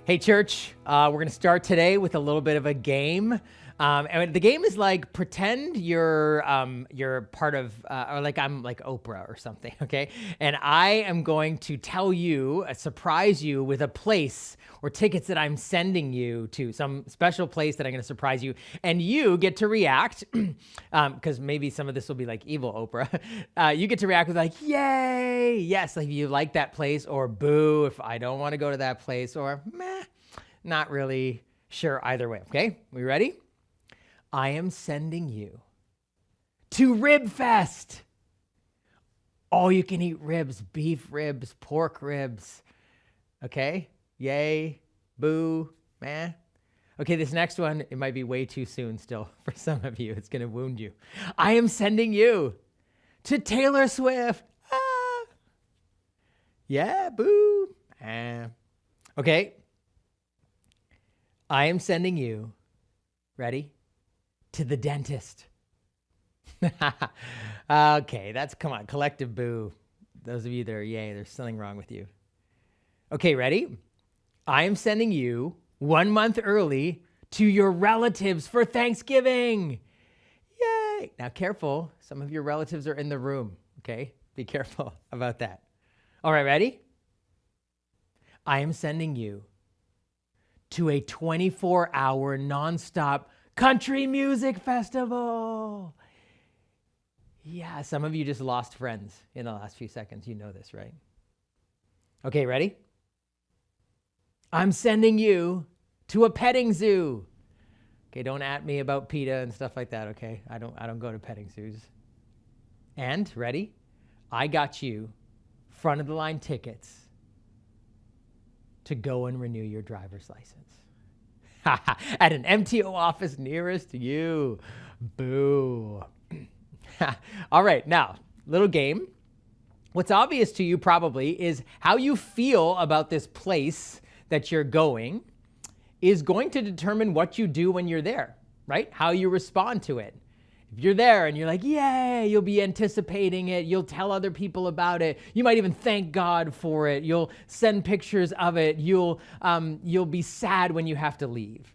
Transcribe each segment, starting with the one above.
Hey, church, we're going to start today with a little bit of a game. And the game is like pretend you're part of, or like I'm like Oprah or something, okay? And I am going to tell you, surprise you with a place or tickets that I'm sending you to, some special place that I'm going to surprise you. And you get to react, because maybe some of this will be like evil Oprah. You get to react with like, yay, yes, like you like that place, or boo, if I don't want to go to that place, or meh, not really sure either way, okay? We ready? I am sending you to Rib Fest. All you can eat ribs, beef ribs, pork ribs. Okay? Yay, boo, meh. Okay, this next one, it might be way too soon still for some of you. It's going to wound you. I am sending you to Taylor Swift. Ah. Yeah, boo. Okay. I am sending you, ready, to the dentist. Okay, come on, collective boo. Those of you that are yay, there's something wrong with you. Okay, ready? I am sending you 1 month early to your relatives for Thanksgiving. Yay! Now, careful. Some of your relatives are in the room, okay? Be careful about that. All right, ready? I am sending you to a 24-hour nonstop country music festival. Yeah, some of you just lost friends in the last few seconds. You know this, right? Okay, ready? I'm sending you to a petting zoo. Okay, don't at me about PETA and stuff like that, okay? I don't go to petting zoos. And, ready? I got you front of the line tickets to go and renew your driver's license. At an MTO office nearest to you. Boo. All right, now, little game. What's obvious to you probably is how you feel about this place that you're going is going to determine what you do when you're there, right? How you respond to it. If you're there and you're like, yay, you'll be anticipating it. You'll tell other people about it. You might even thank God for it. You'll send pictures of it. You'll be sad when you have to leave.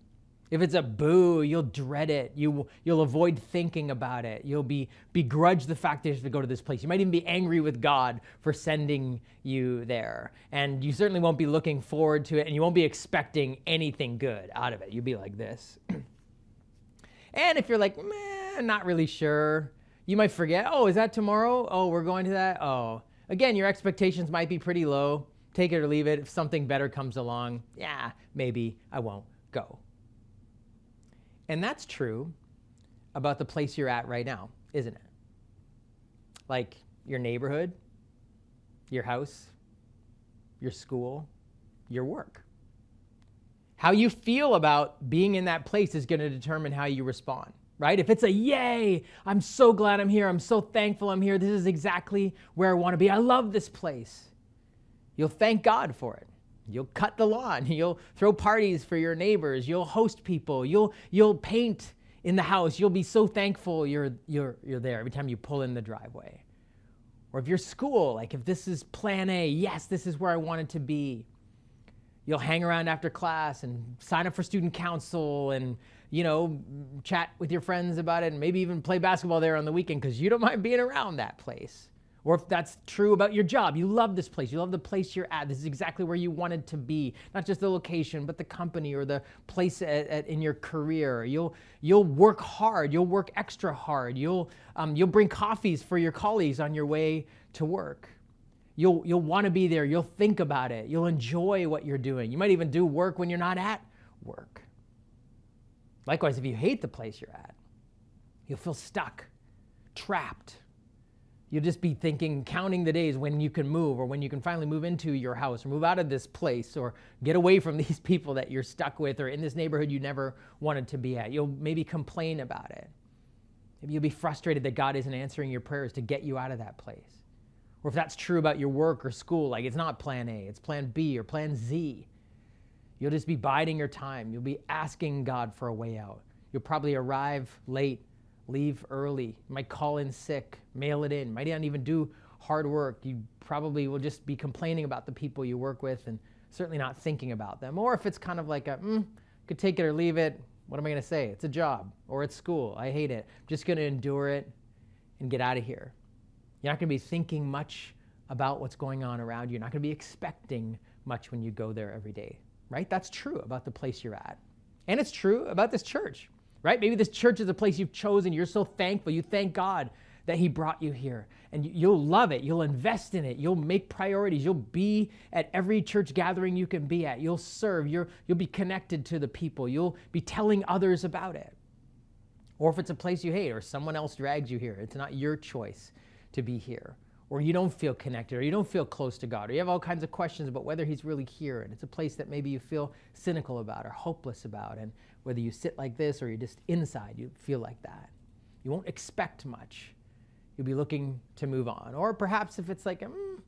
If it's a boo, you'll dread it. You'll avoid thinking about it. You'll begrudge the fact that you have to go to this place. You might even be angry with God for sending you there. And you certainly won't be looking forward to it, and you won't be expecting anything good out of it. You'll be like this. And if you're like, meh, not really sure, you might forget, oh, is that tomorrow? Oh, we're going to that? Oh. Again, your expectations might be pretty low. Take it or leave it. If something better comes along, yeah, maybe I won't go. And that's true about the place you're at right now, isn't it? Like your neighborhood, your house, your school, your work. How you feel about being in that place is going to determine how you respond, right? If it's a yay, I'm so glad I'm here. I'm so thankful I'm here. This is exactly where I want to be. I love this place. You'll thank God for it. You'll cut the lawn. You'll throw parties for your neighbors. You'll host people. You'll paint in the house. You'll be so thankful you're there every time you pull in the driveway. Or if you're school, like if this is plan A, yes, this is where I wanted to be. You'll hang around after class and sign up for student council and, chat with your friends about it and maybe even play basketball there on the weekend because you don't mind being around that place. Or if that's true about your job, you love this place. You love the place you're at. This is exactly where you wanted to be. Not just the location, but the company or the place in your career. You'll work hard. You'll work extra hard. You'll bring coffees for your colleagues on your way to work. You'll want to be there. You'll think about it. You'll enjoy what you're doing. You might even do work when you're not at work. Likewise, if you hate the place you're at, you'll feel stuck, trapped. You'll just be thinking, counting the days when you can move or when you can finally move into your house or move out of this place or get away from these people that you're stuck with or in this neighborhood you never wanted to be at. You'll maybe complain about it. Maybe you'll be frustrated that God isn't answering your prayers to get you out of that place. Or if that's true about your work or school, like it's not plan A, it's plan B or plan Z. You'll just be biding your time. You'll be asking God for a way out. You'll probably arrive late, leave early. You might call in sick, mail it in. Might not even do hard work. You probably will just be complaining about the people you work with and certainly not thinking about them. Or if it's kind of like could take it or leave it. What am I going to say? It's a job, or it's school. I hate it. I'm just going to endure it and get out of here. You're not going to be thinking much about what's going on around you. You're not going to be expecting much when you go there every day, right? That's true about the place you're at. And it's true about this church, right? Maybe this church is a place you've chosen. You're so thankful. You thank God that he brought you here. And you'll love it. You'll invest in it. You'll make priorities. You'll be at every church gathering you can be at. You'll serve. You'll be connected to the people. You'll be telling others about it. Or if it's a place you hate or someone else drags you here, it's not your choice to be here. Or you don't feel connected, or you don't feel close to God, or you have all kinds of questions about whether he's really here, and it's a place that maybe you feel cynical about or hopeless about, and whether you sit like this or you're just inside, you feel like that. You won't expect much. You'll be looking to move on. Or perhaps if it's like,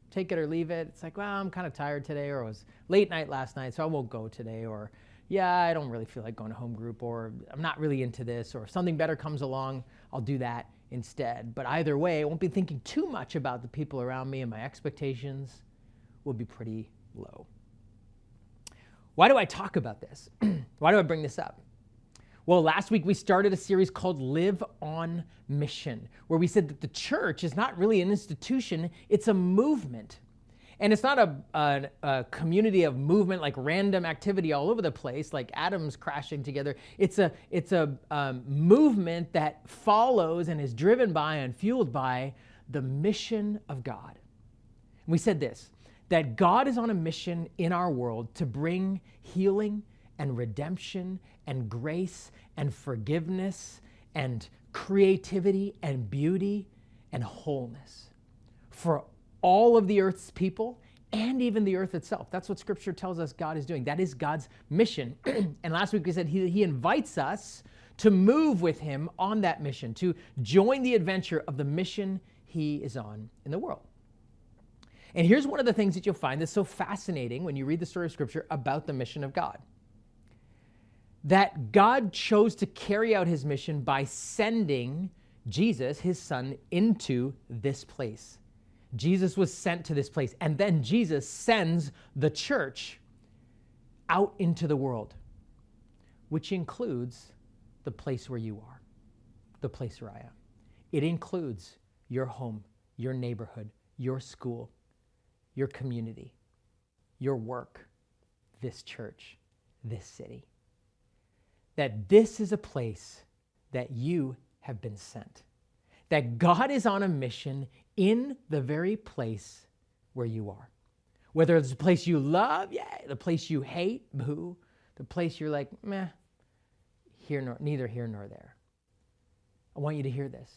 take it or leave it, it's like, well, I'm kind of tired today, or it was late night last night, so I won't go today, or yeah, I don't really feel like going to home group, or I'm not really into this, or if something better comes along, I'll do that instead. But either way, I won't be thinking too much about the people around me, and my expectations will be pretty low. Why do I talk about this? Why do I bring this up? Well, last week we started a series called Live on Mission, where we said that the church is not really an institution, it's a movement. And it's not a community of movement, like random activity all over the place, like atoms crashing together. It's a movement that follows and is driven by and fueled by the mission of God. And we said this, that God is on a mission in our world to bring healing and redemption and grace and forgiveness and creativity and beauty and wholeness for all of the earth's people and even the earth itself. That's what Scripture tells us God is doing. That is God's mission. And last week we said he invites us to move with him on that mission, to join the adventure of the mission he is on in the world. And here's one of the things that you'll find that's so fascinating when you read the story of Scripture about the mission of God. That God chose to carry out his mission by sending Jesus, his son, into this place. Jesus was sent to this place, and then Jesus sends the church out into the world, which includes the place where you are, the place where I am. It includes your home, your neighborhood, your school, your community, your work, this church, this city. That this is a place that you have been sent. That God is on a mission in the very place where you are. Whether it's a place you love, yay, the place you hate, boo, the place you're like, meh, neither here nor there. I want you to hear this.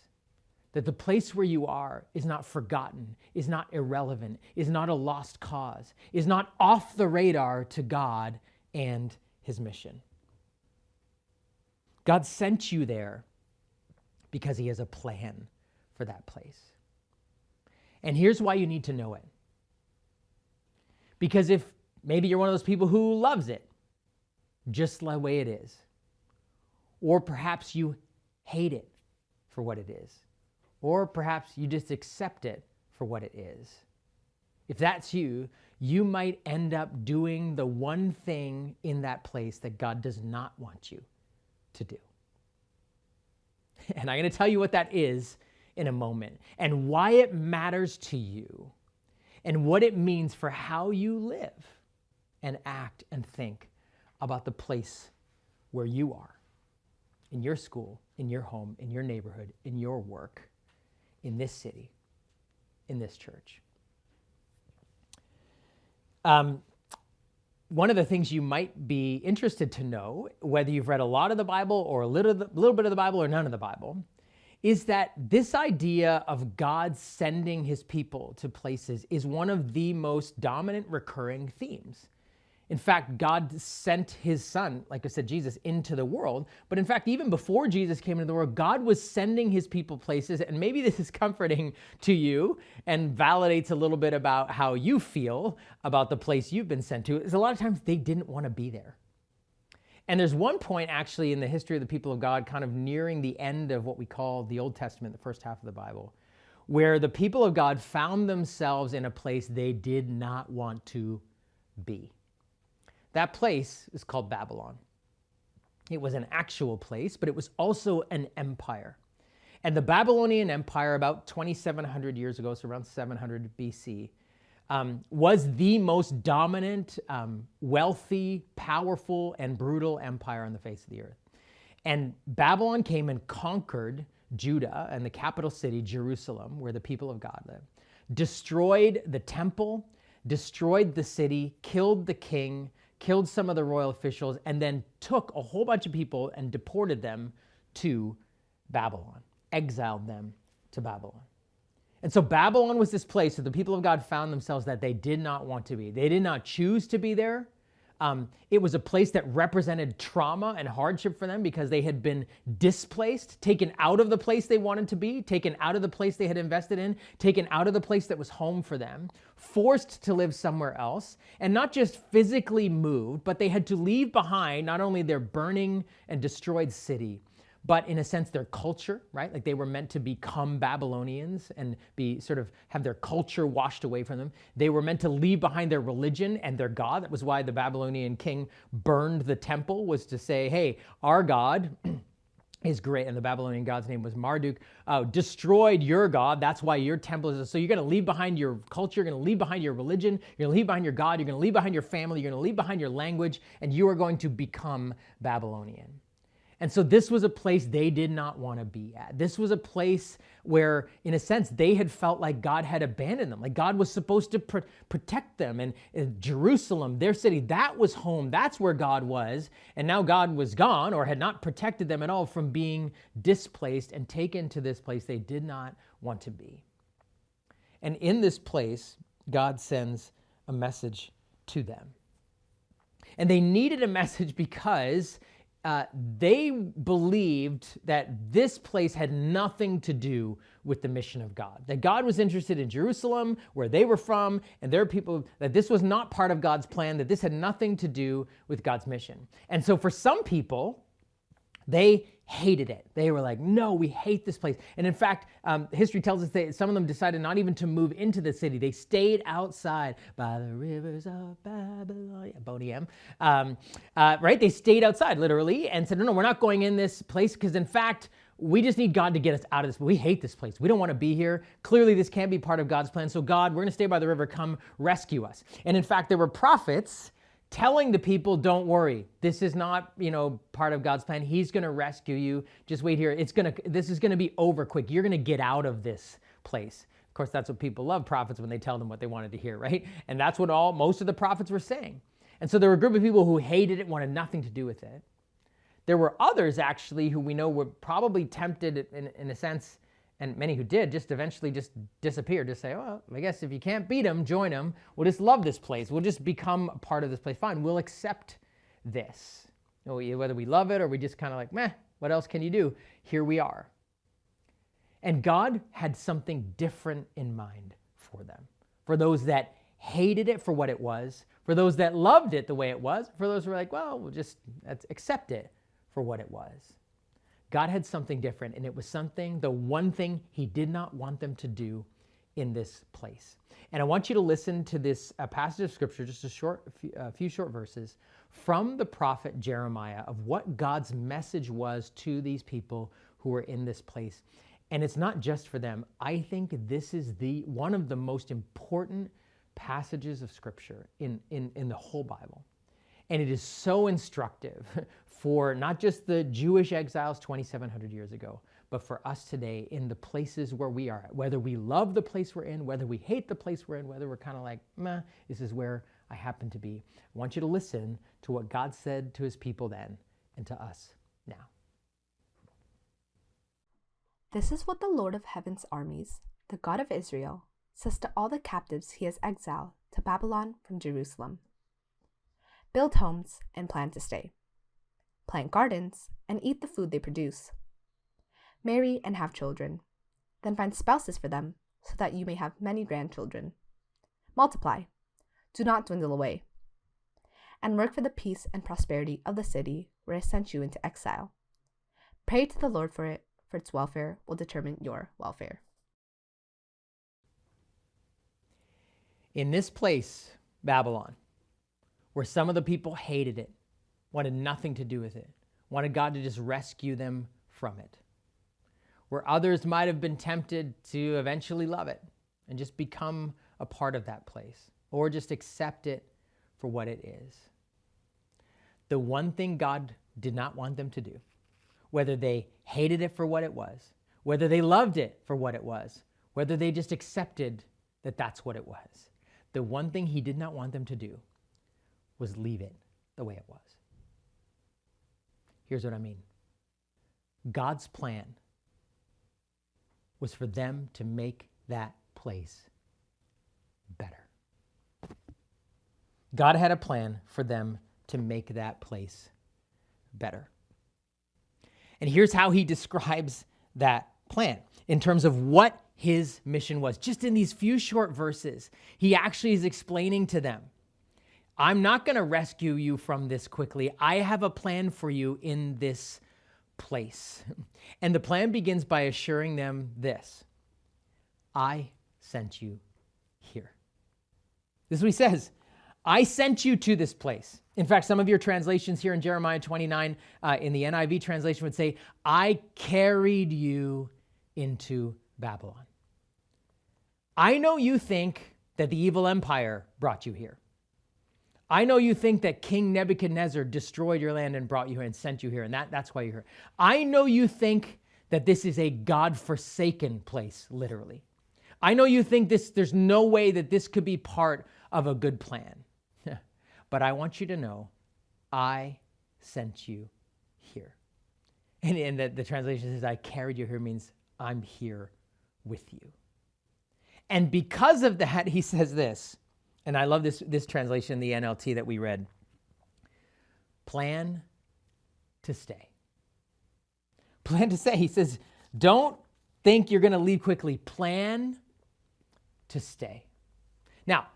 That the place where you are is not forgotten, is not irrelevant, is not a lost cause, is not off the radar to God and his mission. God sent you there because he has a plan for that place. And here's why you need to know it. Because if maybe you're one of those people who loves it just the way it is, or perhaps you hate it for what it is, or perhaps you just accept it for what it is. If that's you, you might end up doing the one thing in that place that God does not want you to do. And I'm going to tell you what that is in a moment, and why it matters to you, and what it means for how you live and act and think about the place where you are, in your school, in your home, in your neighborhood, in your work, in this city, in this church. One of the things you might be interested to know, whether you've read a lot of the Bible or a little bit of the Bible or none of the Bible, is that this idea of God sending his people to places is one of the most dominant recurring themes. In fact, God sent his son, like I said, Jesus, into the world. But in fact, even before Jesus came into the world, God was sending his people places. And maybe this is comforting to you and validates a little bit about how you feel about the place you've been sent to, is a lot of times they didn't want to be there. And there's one point actually in the history of the people of God, kind of nearing the end of what we call the Old Testament, the first half of the Bible, where the people of God found themselves in a place they did not want to be. That place is called Babylon. It was an actual place, but it was also an empire. And the Babylonian Empire, about 2,700 years ago, so around 700 BC, was the most dominant, wealthy, powerful, and brutal empire on the face of the earth. And Babylon came and conquered Judah and the capital city, Jerusalem, where the people of God live, destroyed the temple, destroyed the city, killed the king, killed some of the royal officials, and then took a whole bunch of people and deported them to Babylon, exiled them to Babylon. And so Babylon was this place that the people of God found themselves that they did not want to be. They did not choose to be there. It was a place that represented trauma and hardship for them because they had been displaced, taken out of the place they wanted to be, taken out of the place they had invested in, taken out of the place that was home for them, forced to live somewhere else, and not just physically moved, but they had to leave behind not only their burning and destroyed city, but in a sense, their culture, right? Like they were meant to become Babylonians and be sort of have their culture washed away from them. They were meant to leave behind their religion and their God. That was why the Babylonian king burned the temple, was to say, hey, our God is great. And the Babylonian god's name was Marduk, destroyed your God. That's why your temple is. So you're going to leave behind your culture. You're going to leave behind your religion. You're going to leave behind your God. You're going to leave behind your family. You're going to leave behind your language. And you are going to become Babylonian. And so this was a place they did not want to be at. This was a place where, in a sense, they had felt like God had abandoned them, like God was supposed to protect them. And Jerusalem, their city, that was home. That's where God was. And now God was gone or had not protected them at all from being displaced and taken to this place they did not want to be. And in this place, God sends a message to them. And they needed a message because they believed that this place had nothing to do with the mission of God. That God was interested in Jerusalem, where they were from, and their people, that this was not part of God's plan, that this had nothing to do with God's mission. And so for some people, they hated it. They were like, no, we hate this place. And in fact, history tells us that some of them decided not even to move into the city. They stayed outside by the rivers of Babylon. Boney M. Right? They stayed outside, literally, and said, no, we're not going in this place because, in fact, we just need God to get us out of this. We hate this place. We don't want to be here. Clearly, this can't be part of God's plan. So, God, we're going to stay by the river. Come rescue us. And in fact, there were prophets telling the people, don't worry, this is not, part of God's plan. He's going to rescue you. Just wait here. This is going to be over quick. You're going to get out of this place. Of course, that's what people love prophets when they tell them what they wanted to hear, right? And that's what most of the prophets were saying. And so there were a group of people who hated it, wanted nothing to do with it. There were others, actually, who we know were probably tempted in a sense, and many who did, just eventually just disappeared. Just say, well, I guess if you can't beat them, join them. We'll just love this place. We'll just become a part of this place. Fine, we'll accept this. Whether we love it or we just kind of like, meh, what else can you do? Here we are. And God had something different in mind for them. For those that hated it for what it was, for those that loved it the way it was, for those who were like, well, let's accept it for what it was. God had something different, and it was the one thing he did not want them to do in this place. And I want you to listen to this passage of scripture, just a few short verses from the prophet Jeremiah of what God's message was to these people who were in this place. And it's not just for them. I think this is one of the most important passages of scripture in the whole Bible. And it is so instructive for not just the Jewish exiles 2,700 years ago, but for us today in the places where we are at. Whether we love the place we're in, whether we hate the place we're in, whether we're kind of like, meh, this is where I happen to be. I want you to listen to what God said to his people then and to us now. This is what the Lord of Heaven's armies, the God of Israel, says to all the captives he has exiled to Babylon from Jerusalem. Build homes and plan to stay. Plant gardens and eat the food they produce. Marry and have children. Then find spouses for them so that you may have many grandchildren. Multiply. Do not dwindle away. And work for the peace and prosperity of the city where I sent you into exile. Pray to the Lord for it, for its welfare will determine your welfare. In this place, Babylon, where some of the people hated it, wanted nothing to do with it, wanted God to just rescue them from it. Where others might have been tempted to eventually love it and just become a part of that place, or just accept it for what it is. The one thing God did not want them to do, whether they hated it for what it was, whether they loved it for what it was, whether they just accepted that that's what it was, the one thing he did not want them to do was leave it the way it was. Here's what I mean. God's plan was for them to make that place better. God had a plan for them to make that place better. And here's how he describes that plan in terms of what his mission was. Just in these few short verses, he actually is explaining to them, I'm not going to rescue you from this quickly. I have a plan for you in this place. And the plan begins by assuring them this: I sent you here. This is what he says. I sent you to this place. In fact, some of your translations here in Jeremiah 29 in the NIV translation would say, I carried you into Babylon. I know you think that the evil empire brought you here. I know you think that King Nebuchadnezzar destroyed your land and brought you here and sent you here, and that's why you're here. I know you think that this is a God-forsaken place, literally. I know you think there's no way that this could be part of a good plan. But I want you to know, I sent you here. And the translation says, I carried you here, means I'm here with you. And because of that, he says this, and I love this translation, the NLT that we read. Plan to stay. Plan to stay. He says, don't think you're going to leave quickly. Plan to stay. Now,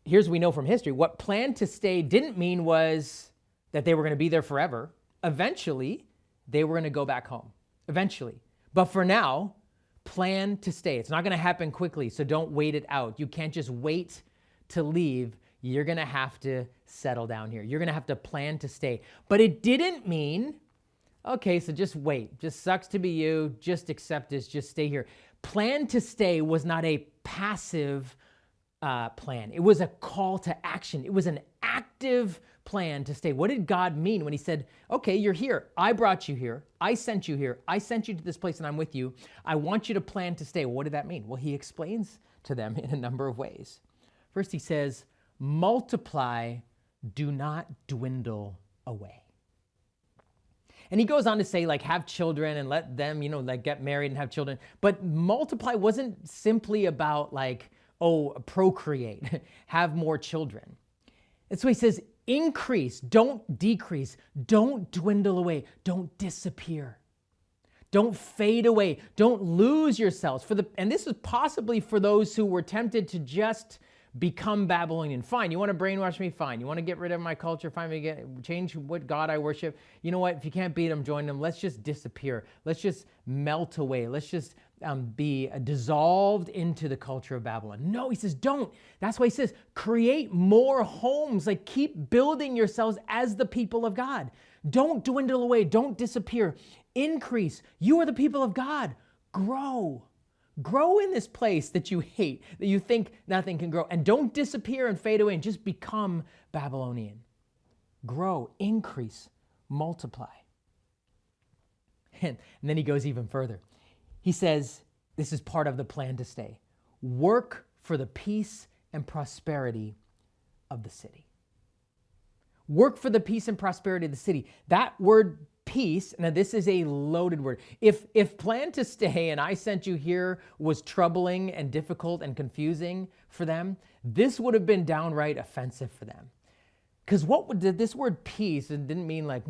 here's what we know from history. What plan to stay didn't mean was that they were going to be there forever. Eventually, they were going to go back home. Eventually. But for now, plan to stay. It's not going to happen quickly, so don't wait it out. You can't just wait to leave. You're going to have to settle down here. You're going to have to plan to stay. But it didn't mean, okay, so just wait. Just sucks to be you. Just accept this. Just stay here. Plan to stay was not a passive plan. It was a call to action. It was an active plan to stay. What did God mean when he said, okay, you're here. I brought you here. I sent you here. I sent you to this place and I'm with you. I want you to plan to stay. What did that mean? Well, he explains to them in a number of ways. First, he says, multiply, do not dwindle away. And he goes on to say, like, have children and let them, like get married and have children. But multiply wasn't simply about like, procreate, have more children. And so he says, increase, don't decrease, don't dwindle away, don't disappear, don't fade away, don't lose yourselves. And this is possibly for those who were tempted to just become Babylonian. Fine, you want to brainwash me? Fine. You want to get rid of my culture? Fine, change what God I worship. You know what? If you can't beat them, join them. Let's just disappear. Let's just melt away. Let's just be dissolved into the culture of Babylon. No, he says, don't. That's why he says, create more homes. Like, keep building yourselves as the people of God. Don't dwindle away. Don't disappear. Increase. You are the people of God. Grow. Grow in this place that you hate, that you think nothing can grow. And don't disappear and fade away and just become Babylonian. Grow, increase, multiply. And then he goes even further. He says, this is part of the plan to stay. Work for the peace and prosperity of the city. Work for the peace and prosperity of the city. That word peace, now this is a loaded word. If plan to stay and I sent you here was troubling and difficult and confusing for them, this would have been downright offensive for them. Because this word peace, it didn't mean like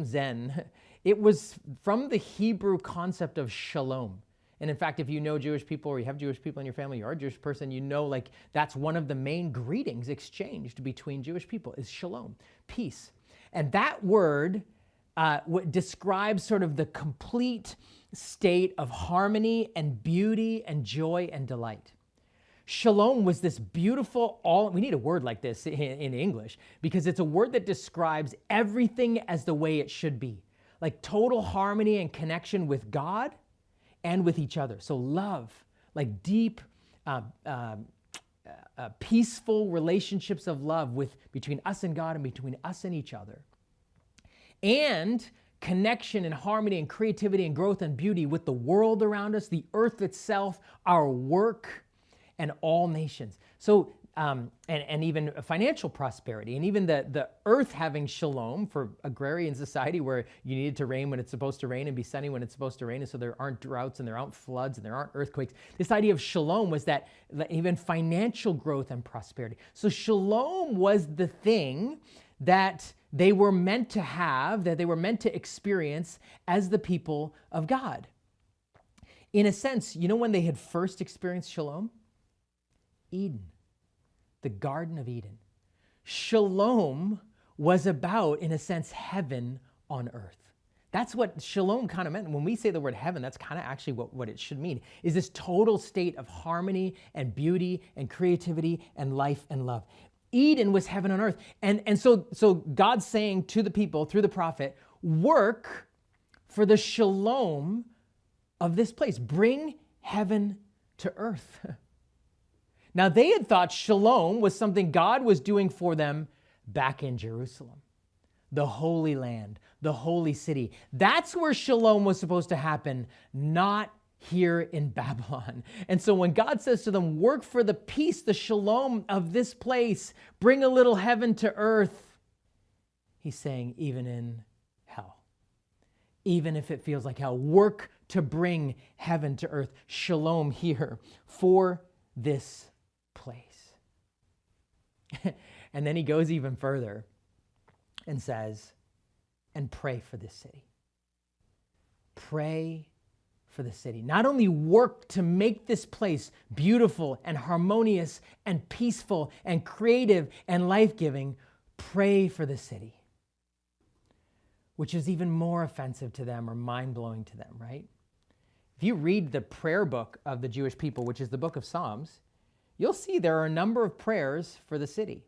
Zen. It was from the Hebrew concept of shalom. And in fact, if you know Jewish people or you have Jewish people in your family, you're a Jewish person, you know like that's one of the main greetings exchanged between Jewish people is shalom, peace. And that word describes sort of the complete state of harmony and beauty and joy and delight. Shalom was this beautiful, we need a word like this in English because it's a word that describes everything as the way it should be. Like total harmony and connection with God and with each other. So love, like deep, peaceful relationships of love between us and God and between us and each other. And connection and harmony and creativity and growth and beauty with the world around us, the earth itself, our work, and all nations. So, and even financial prosperity, and even the earth having shalom for agrarian society where you needed to rain when it's supposed to rain and be sunny when it's supposed to rain, and so there aren't droughts and there aren't floods and there aren't earthquakes. This idea of shalom was that even financial growth and prosperity. So shalom was the thing that they were meant to have, that they were meant to experience as the people of God. In a sense, you know when they had first experienced shalom? Eden, the Garden of Eden. Shalom was about, in a sense, heaven on earth. That's what shalom kind of meant. When we say the word heaven, that's kind of actually what it should mean, is this total state of harmony and beauty and creativity and life and love. Eden was heaven on earth. And so God's saying to the people through the prophet, work for the shalom of this place. Bring heaven to earth. Now, they had thought shalom was something God was doing for them back in Jerusalem, the Holy Land, the holy city. That's where shalom was supposed to happen, not here in Babylon. And so when God says to them, work for the peace, the shalom of this place, bring a little heaven to earth, he's saying even in hell, even if it feels like hell, work to bring heaven to earth, shalom here for this place. And then he goes even further and says, and pray for this city. Pray for the city. Not only work to make this place beautiful and harmonious and peaceful and creative and life-giving, pray for the city, which is even more offensive to them or mind-blowing to them, right? If you read the prayer book of the Jewish people, which is the book of Psalms, you'll see there are a number of prayers for the city.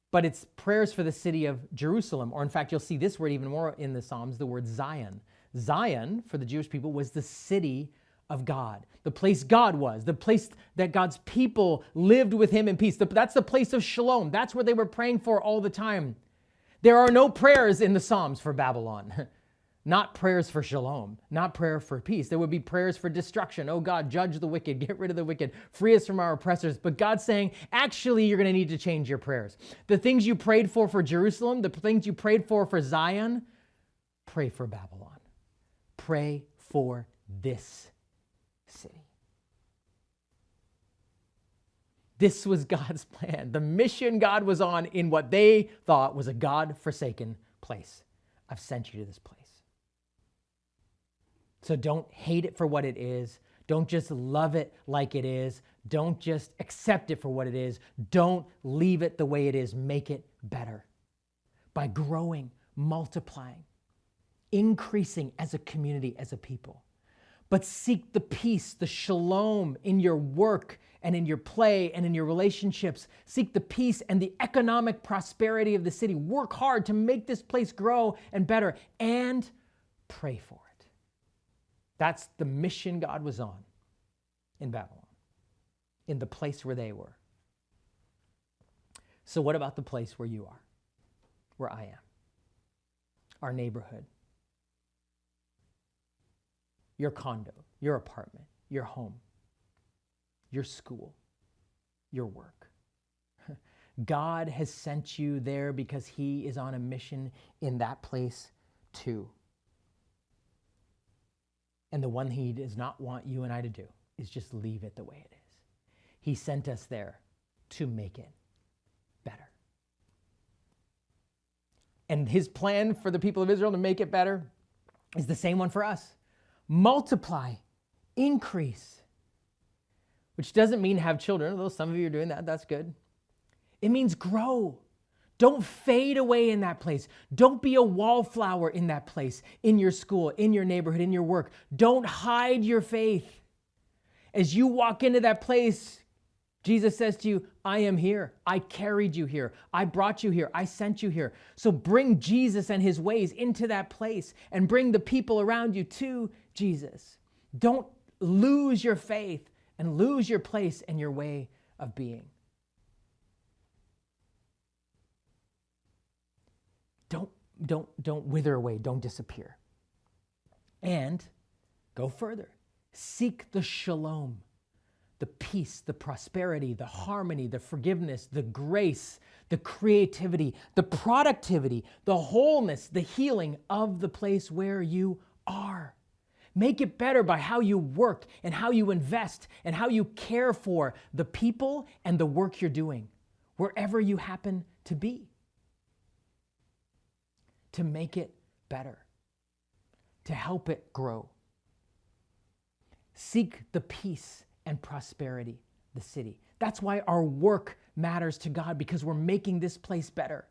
But it's prayers for the city of Jerusalem, or in fact, you'll see this word even more in the Psalms, the word Zion. Zion, for the Jewish people, was the city of God, the place God was, the place that God's people lived with him in peace. That's the place of shalom. That's what they were praying for all the time. There are no prayers in the Psalms for Babylon. Not prayers for shalom, not prayer for peace. There would be prayers for destruction. Oh God, judge the wicked, get rid of the wicked, free us from our oppressors. But God's saying, actually, you're going to need to change your prayers. The things you prayed for Jerusalem, the things you prayed for Zion, pray for Babylon. Pray for this city. This was God's plan. The mission God was on in what they thought was a God-forsaken place. I've sent you to this place. So don't hate it for what it is. Don't just love it like it is. Don't just accept it for what it is. Don't leave it the way it is. Make it better by growing, multiplying, increasing as a community, as a people. But seek the peace, the shalom in your work and in your play and in your relationships. Seek the peace and the economic prosperity of the city. Work hard to make this place grow and better, and pray for it. That's the mission God was on in Babylon, in the place where they were. So what about the place where you are, where I am, our neighborhood, your condo, your apartment, your home, your school, your work? God has sent you there because he is on a mission in that place too. And the one he does not want you and I to do is just leave it the way it is. He sent us there to make it better. And his plan for the people of Israel to make it better is the same one for us. Multiply, increase, which doesn't mean have children, although some of you are doing that, that's good. It means grow. Don't fade away in that place. Don't be a wallflower in that place, in your school, in your neighborhood, in your work. Don't hide your faith. As you walk into that place, Jesus says to you, I am here. I carried you here. I brought you here. I sent you here. So bring Jesus and his ways into that place and bring the people around you to Jesus. Don't lose your faith and lose your place and your way of being. Don't wither away. Don't disappear. And go further. Seek the shalom, the peace, the prosperity, the harmony, the forgiveness, the grace, the creativity, the productivity, the wholeness, the healing of the place where you are. Make it better by how you work and how you invest and how you care for the people and the work you're doing, wherever you happen to be. To make it better, to help it grow. Seek the peace and prosperity, the city. That's why our work matters to God, because we're making this place better.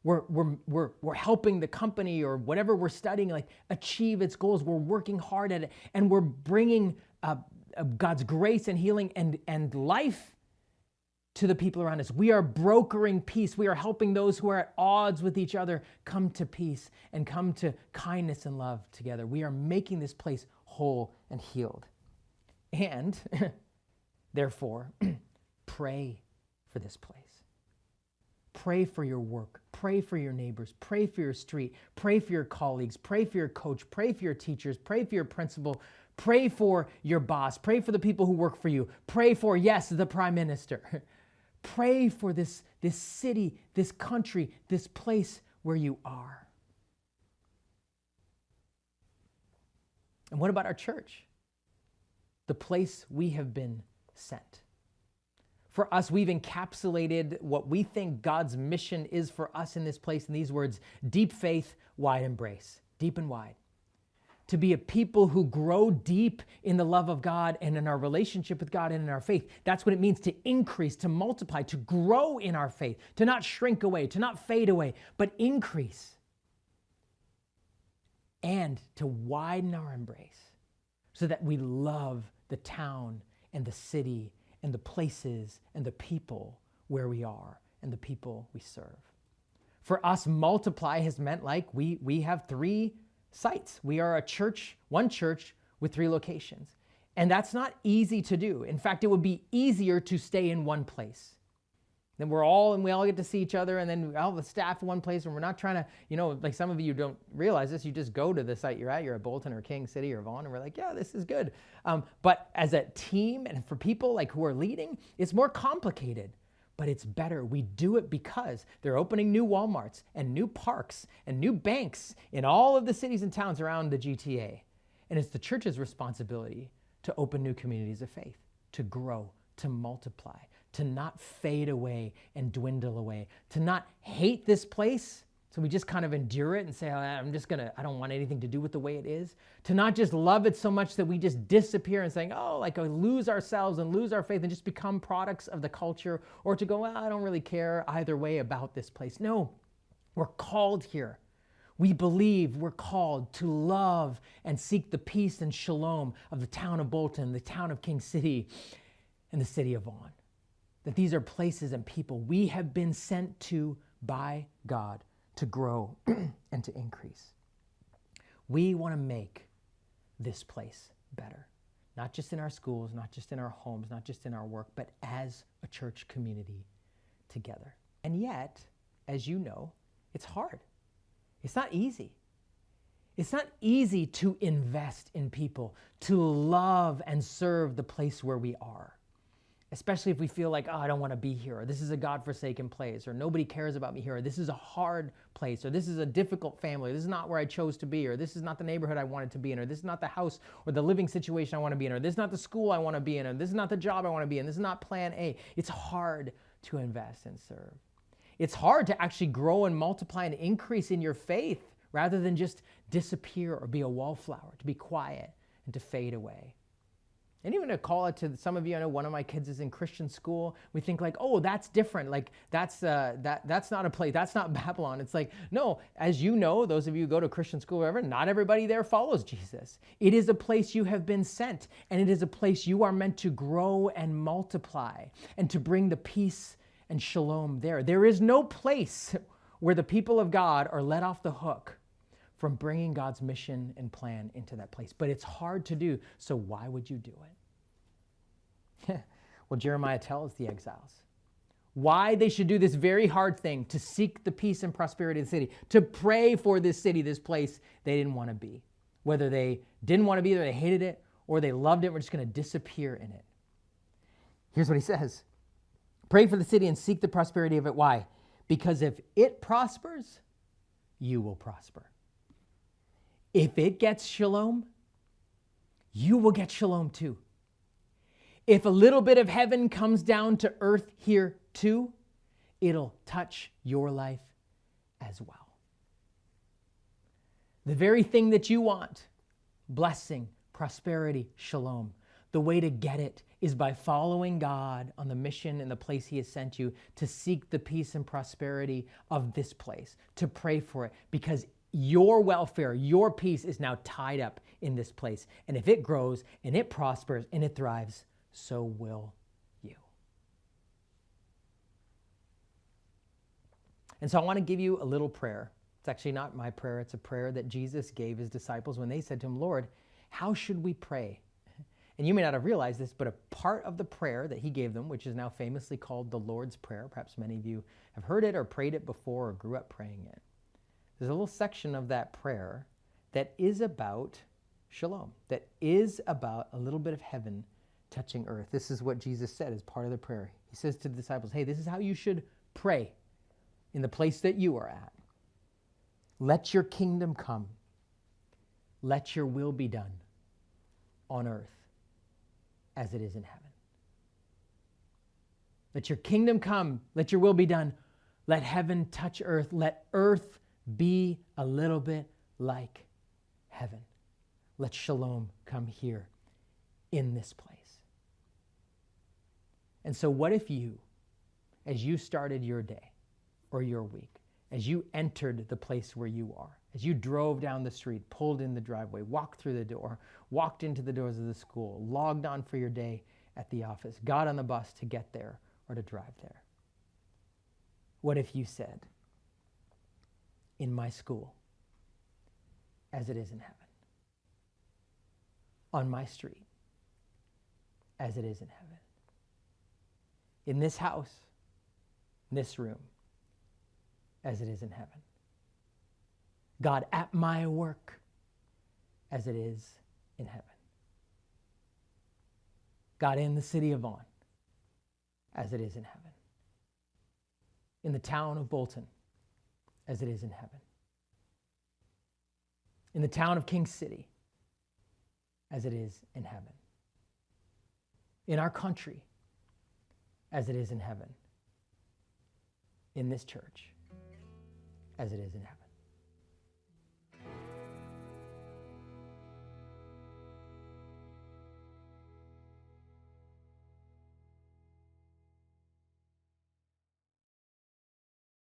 We're helping the company or whatever we're studying achieve its goals. We're working hard at it, and we're bringing God's grace and healing and life to the people around us. We are brokering peace. We are helping those who are at odds with each other come to peace and come to kindness and love together. We are making this place whole and healed. And therefore, pray for this place. Pray for your work. Pray for your neighbors. Pray for your street. Pray for your colleagues. Pray for your coach. Pray for your teachers. Pray for your principal. Pray for your boss. Pray for the people who work for you. Pray for, yes, the prime minister. Pray for this city, this country, this place where you are. And what about our church? The place we have been sent. For us, we've encapsulated what we think God's mission is for us in this place in these words: deep faith, wide embrace. Deep and wide. To be a people who grow deep in the love of God and in our relationship with God and in our faith. That's what it means to increase, to multiply, to grow in our faith, to not shrink away, to not fade away, but increase. And to widen our embrace so that we love the town and the city and the places and the people where we are and the people we serve. For us, multiply has meant we have 3 sites. We are a church, one church with 3 locations. And that's not easy to do. In fact, it would be easier to stay in one place. Then we all get to see each other, and then all the staff in one place, and we're not trying to, some of you don't realize this, you just go to the site you're at Bolton or King City or Vaughan, and we're like, yeah, this is good. But as a team and for people who are leading, it's more complicated. But it's better. We do it because they're opening new Walmarts and new parks and new banks in all of the cities and towns around the GTA. And it's the church's responsibility to open new communities of faith, to grow, to multiply, to not fade away and dwindle away, to not hate this place, so we just kind of endure it and say, I don't want anything to do with the way it is. To not just love it so much that we just disappear and saying, lose ourselves and lose our faith and just become products of the culture, or to go, I don't really care either way about this place. No, we're called here. We believe we're called to love and seek the peace and shalom of the town of Bolton, the town of King City, and the city of Vaughan. That these are places and people we have been sent to by God to grow and to increase. We want to make this place better, not just in our schools, not just in our homes, not just in our work, but as a church community together. And yet, as you know, it's hard. It's not easy. It's not easy to invest in people, to love and serve the place where we are. Especially if we feel like, I don't want to be here, or this is a God-forsaken place, or nobody cares about me here, or this is a hard place, or this is a difficult family, this is not where I chose to be, or this is not the neighborhood I wanted to be in, or this is not the house or the living situation I want to be in, or this is not the school I want to be in, or this is not the job I want to be in, this is not plan A. It's hard to invest and serve. It's hard to actually grow and multiply and increase in your faith rather than just disappear or be a wallflower, to be quiet and to fade away. And even to call it to some of you, I know one of my kids is in Christian school. We think like, oh, that's different. Like that's not a place. That's not Babylon. It's like, no, as you know, those of you who go to Christian school, whatever, not everybody there follows Jesus. It is a place you have been sent, and it is a place you are meant to grow and multiply and to bring the peace and shalom there. There is no place where the people of God are let off the hook from bringing God's mission and plan into that place. But it's hard to do, so why would you do it? Well, Jeremiah tells the exiles why they should do this very hard thing, to seek the peace and prosperity of the city, to pray for this city, this place they didn't want to be. Whether they didn't want to be there, they hated it, or they loved it, we're just going to disappear in it. Here's what he says. Pray for the city and seek the prosperity of it. Why? Because if it prospers, you will prosper. If it gets shalom, you will get shalom too. If a little bit of heaven comes down to earth here too, it'll touch your life as well. The very thing that you want, blessing, prosperity, shalom, the way to get it is by following God on the mission and the place he has sent you, to seek the peace and prosperity of this place, to pray for it, because your welfare, your peace is now tied up in this place. And if it grows and it prospers and it thrives, so will you. And so I want to give you a little prayer. It's actually not my prayer. It's a prayer that Jesus gave his disciples when they said to him, Lord, how should we pray? And you may not have realized this, but a part of the prayer that he gave them, which is now famously called the Lord's Prayer, perhaps many of you have heard it or prayed it before or grew up praying it. There's a little section of that prayer that is about shalom, that is about a little bit of heaven touching earth. This is what Jesus said as part of the prayer. He says to the disciples, hey, this is how you should pray in the place that you are at. Let your kingdom come. Let your will be done on earth as it is in heaven. Let your kingdom come. Let your will be done. Let heaven touch earth. Let earth be a little bit like heaven. Let shalom come here in this place. And so what if you, as you started your day or your week, as you entered the place where you are, as you drove down the street, pulled in the driveway, walked through the door, walked into the doors of the school, logged on for your day at the office, got on the bus to get there or to drive there? What if you said, in my school, as it is in heaven, on my street, as it is in heaven, in this house, in this room, as it is in heaven, God, at my work, as it is in heaven, God, in the city of Vaughan, as it is in heaven, in the town of Bolton, as it is in heaven, in the town of King City, as it is in heaven, in our country, as it is in heaven, in this church, as it is in heaven.